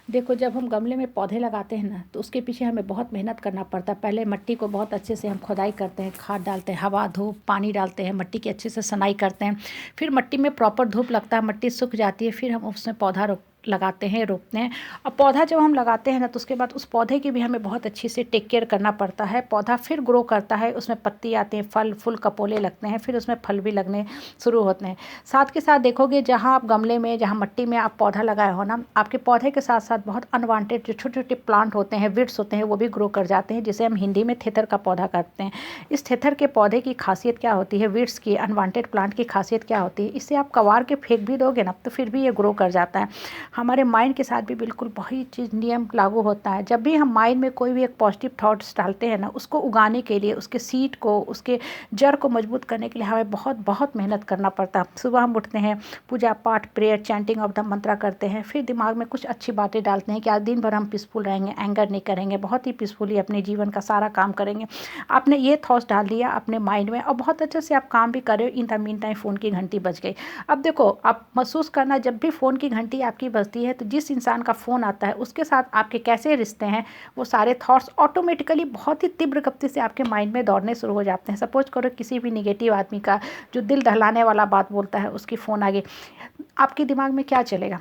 देखो, जब हम गमले में पौधे लगाते हैं ना, तो उसके पीछे हमें बहुत मेहनत करना पड़ता है। पहले मिट्टी को बहुत अच्छे से हम खुदाई करते हैं, खाद डालते हैं, हवा धूप पानी डालते हैं, मिट्टी की अच्छे से सनाई करते हैं। फिर मिट्टी में प्रॉपर धूप लगता है, मिट्टी सूख जाती है, फिर हम उसमें पौधा लगाते हैं, रोपते हैं। और पौधा जब हम लगाते हैं ना, तो उसके बाद उस पौधे की भी हमें बहुत अच्छी से टेक केयर करना पड़ता है। पौधा फिर ग्रो करता है, उसमें पत्ती आते हैं, फल फूल कपोले लगते हैं, फिर उसमें फल भी लगने शुरू होते हैं। साथ के साथ देखोगे, जहाँ आप गमले में, जहाँ मिट्टी में आप पौधा लगाए हो ना, आपके पौधे के साथ साथ बहुत अनवांटेड जो छोटे छोटे प्लांट होते हैं, वीड्स होते हैं, वो भी ग्रो कर जाते हैं, जिसे हम हिंदी में थेथर का पौधा कहते हैं। इस थेथर के पौधे की खासियत क्या होती है, वीड्स की, अनवांटेड प्लांट की खासियत क्या होती है, इसे आप कबार के फेंक भी दोगे ना, तो फिर भी ये ग्रो कर जाता है। हमारे माइंड के साथ भी बिल्कुल वही चीज़ नियम लागू होता है। जब भी हम माइंड में कोई भी एक पॉजिटिव थॉट्स डालते हैं ना, उसको उगाने के लिए, उसके सीड को, उसके जड़ को मजबूत करने के लिए हमें बहुत बहुत मेहनत करना पड़ता है। सुबह हम उठते हैं, पूजा पाठ, प्रेयर, चैंटिंग ऑफ द मंत्रा करते हैं, फिर दिमाग में कुछ अच्छी बातें डालते हैं कि आज दिन भर हम पीसफुल रहेंगे, एंगर नहीं करेंगे, बहुत ही पीसफुली अपने जीवन का सारा काम करेंगे। आपने ये थॉट्स डाल दिया अपने माइंड में और बहुत अच्छे से आप काम भी कर रहे हो। In the mean time phone की घंटी बज गई। अब देखो, आप महसूस करना, जब भी फ़ोन की घंटी आपकी बजती है, तो जिस इंसान का फ़ोन आता है उसके साथ आपके कैसे रिश्ते हैं, वो सारे थॉट्स ऑटोमेटिकली बहुत ही तीव्र गति से आपके माइंड में दौड़ने शुरू हो जाते हैं। सपोज करो किसी भी निगेटिव आदमी का, जो दिल दहलाने वाला बात बोलता है, उसकी फ़ोन आ गई, आपके दिमाग में क्या चलेगा?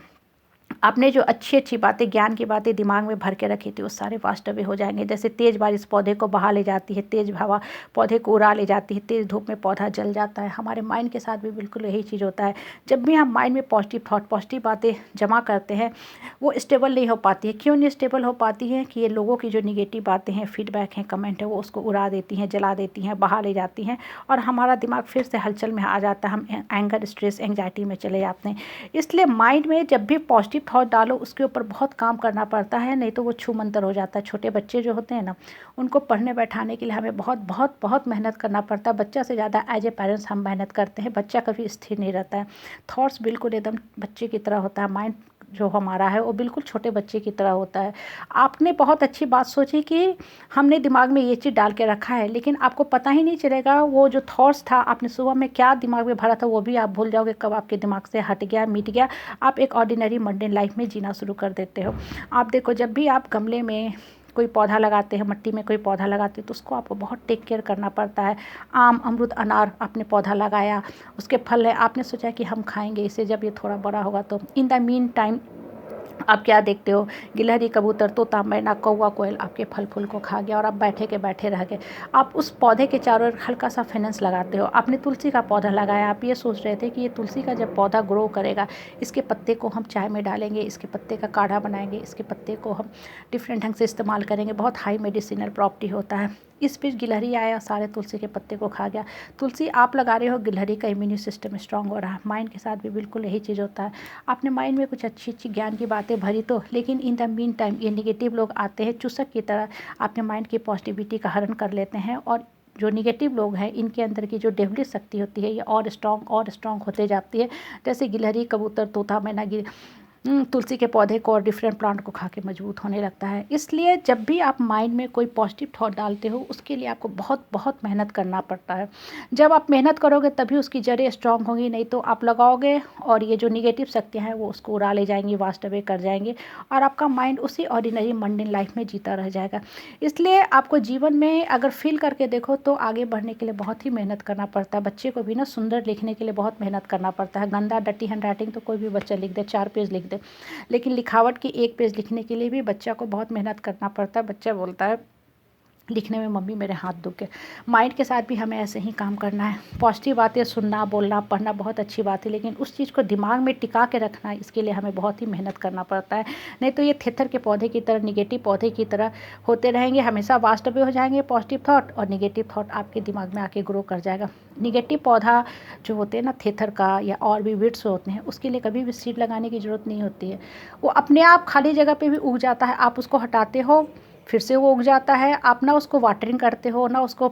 आपने जो अच्छी अच्छी बातें, ज्ञान की बातें दिमाग में भर के रखी थी, वो सारे वास्ट अवे हो जाएंगे। जैसे तेज़ बारिश पौधे को बहा ले जाती है, तेज़ हवा पौधे को उड़ा ले जाती है, तेज़ धूप में पौधा जल जाता है। हमारे माइंड के साथ भी बिल्कुल यही चीज़ होता है। जब भी हम माइंड में पॉजिटिव थॉट, पॉजिटिव बातें जमा करते हैं, वो स्टेबल नहीं हो पाती है। क्यों नहीं स्टेबल हो पाती है? कि ये लोगों की जो निगेटिव बातें हैं, फीडबैक हैं, कमेंट है, वो उसको उड़ा देती हैं, जला देती हैं, बहा ले जाती हैं, और हमारा दिमाग फिर से हलचल में आ जाता है। हम एंगर, स्ट्रेस, एंग्जाइटी में चले जाते हैं। इसलिए माइंड में जब भी पॉजिटिव थॉट डालो, उसके ऊपर बहुत काम करना पड़ता है, नहीं तो वो छूमंतर हो जाता है। छोटे बच्चे जो होते हैं ना, उनको पढ़ने बैठाने के लिए हमें बहुत बहुत बहुत मेहनत करना पड़ता है। बच्चा से ज़्यादा एज ए पेरेंट्स हम मेहनत करते हैं। बच्चा कभी स्थिर नहीं रहता है, थॉट्स बिल्कुल एकदम बच्चे की तरह होता है। माइंड जो हमारा है वो बिल्कुल छोटे बच्चे की तरह होता है। आपने बहुत अच्छी बात सोची कि हमने दिमाग में ये चीज़ डाल के रखा है, लेकिन आपको पता ही नहीं चलेगा वो जो थॉट्स था, आपने सुबह में क्या दिमाग में भरा था, वो भी आप भूल जाओगे कब आपके दिमाग से हट गया, मिट गया। आप एक ऑर्डिनरी मंडेन लाइफ में जीना शुरू कर देते हो। आप देखो, जब भी आप गमले में कोई पौधा लगाते हैं, मिट्टी में कोई पौधा लगाते हैं, तो उसको आपको बहुत टेक केयर करना पड़ता है। आम, अमरूद, अनार आपने पौधा लगाया, उसके फल है, आपने सोचा कि हम खाएंगे इसे जब ये थोड़ा बड़ा होगा तो। इन द मीन टाइम आप क्या देखते हो, गिलहरी, कबूतर, तोता, मैना, कौवा, कोयल आपके फल फूल को खा गया और आप बैठे के बैठे रह गए। आप उस पौधे के चारों ओर हल्का सा फेनेंस लगाते हो। आपने तुलसी का पौधा लगाया, आप ये सोच रहे थे कि ये तुलसी का जब पौधा ग्रो करेगा, इसके पत्ते को हम चाय में डालेंगे, इसके पत्ते का काढ़ा बनाएंगे, इसके पत्ते को हम डिफरेंट ढंग से इस्तेमाल करेंगे, बहुत हाई मेडिसिनल प्रॉपर्टी होता है। इस बीच गिलहरी आया, सारे तुलसी के पत्ते को खा गया। तुलसी आप लगा रहे हो, गिलहरी का इम्यून सिस्टम स्ट्रांग हो रहा है। माइंड के साथ भी बिल्कुल यही चीज़ होता है। आपने माइंड में कुछ अच्छी अच्छी ज्ञान की बातें भरी तो, लेकिन इन द मीन टाइम ये निगेटिव लोग आते हैं, चूसक की तरह आपके माइंड की पॉजिटिविटी का हरण कर लेते हैं, और जो निगेटिव लोग हैं, इनके अंदर की जो डेविलिश शक्ति होती है, ये और स्ट्रांग होते जाती है। जैसे गिलहरी, कबूतर, तोता, मैना तुलसी के पौधे को और डिफरेंट प्लांट को खा के मजबूत होने लगता है। इसलिए जब भी आप माइंड में कोई पॉजिटिव थॉट डालते हो, उसके लिए आपको बहुत बहुत मेहनत करना पड़ता है। जब आप मेहनत करोगे तभी उसकी जड़ें स्ट्रांग होंगी, नहीं तो आप लगाओगे और ये जो निगेटिव शक्तियाँ हैं वो उसको उड़ा ले जाएंगी, वास्ट अवे कर जाएंगे, और आपका माइंड उसी ऑर्डिनरी मंडेन लाइफ में जीता रह जाएगा। इसलिए आपको जीवन में अगर फील करके देखो तो आगे बढ़ने के लिए बहुत ही मेहनत करना पड़ता है। बच्चे को भी ना सुंदर लिखने के लिए बहुत मेहनत करना पड़ता है। गंदा डटी हैंड राइटिंग तो कोई भी बच्चा लिख दे, 4 पेज लिख दे, लेकिन लिखावट की 1 पेज लिखने के लिए भी बच्चा को बहुत मेहनत करना पड़ता है। बच्चा बोलता है लिखने में मम्मी मेरे हाथ दुख गए। माइंड के साथ भी हमें ऐसे ही काम करना है। पॉजिटिव बातें सुनना, बोलना, पढ़ना बहुत अच्छी बात है, लेकिन उस चीज़ को दिमाग में टिका के रखना, इसके लिए हमें बहुत ही मेहनत करना पड़ता है। नहीं तो ये थेथर के पौधे की तरह, निगेटिव पौधे की तरह होते रहेंगे, हमेशा वास्ट अवे हो जाएंगे पॉजिटिव थॉट, और निगेटिव थॉट आपके दिमाग में आके ग्रो कर जाएगा। निगेटिव पौधा जो होते हैं ना, थेथर का या और भी वीड्स होते हैं, उसके लिए कभी भी सीड लगाने की ज़रूरत नहीं होती है। वो अपने आप खाली जगह पे भी उग जाता है। आप उसको हटाते हो, फिर से वो उग जाता है। आप ना उसको वाटरिंग करते हो, ना उसको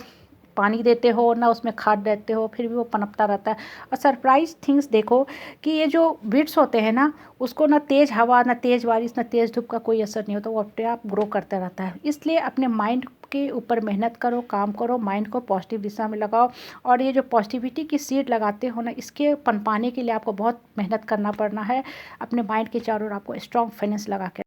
पानी देते हो, ना उसमें खाद देते हो, फिर भी वो पनपता रहता है। और सरप्राइज थिंग्स देखो कि ये जो वीड्स होते हैं ना, उसको ना तेज़ हवा, ना तेज़ बारिश, ना तेज़ धूप का कोई असर नहीं होता, वो अपने आप ग्रो करता रहता है। इसलिए अपने माइंड के ऊपर मेहनत करो, काम करो, माइंड को पॉजिटिव दिशा में लगाओ। और ये जो पॉजिटिविटी की सीड लगाते हो ना, इसके पनपाने के लिए आपको बहुत मेहनत करना पड़ना है। अपने माइंड के चारों ओर आपको स्ट्रॉन्ग फाइनेंस लगा के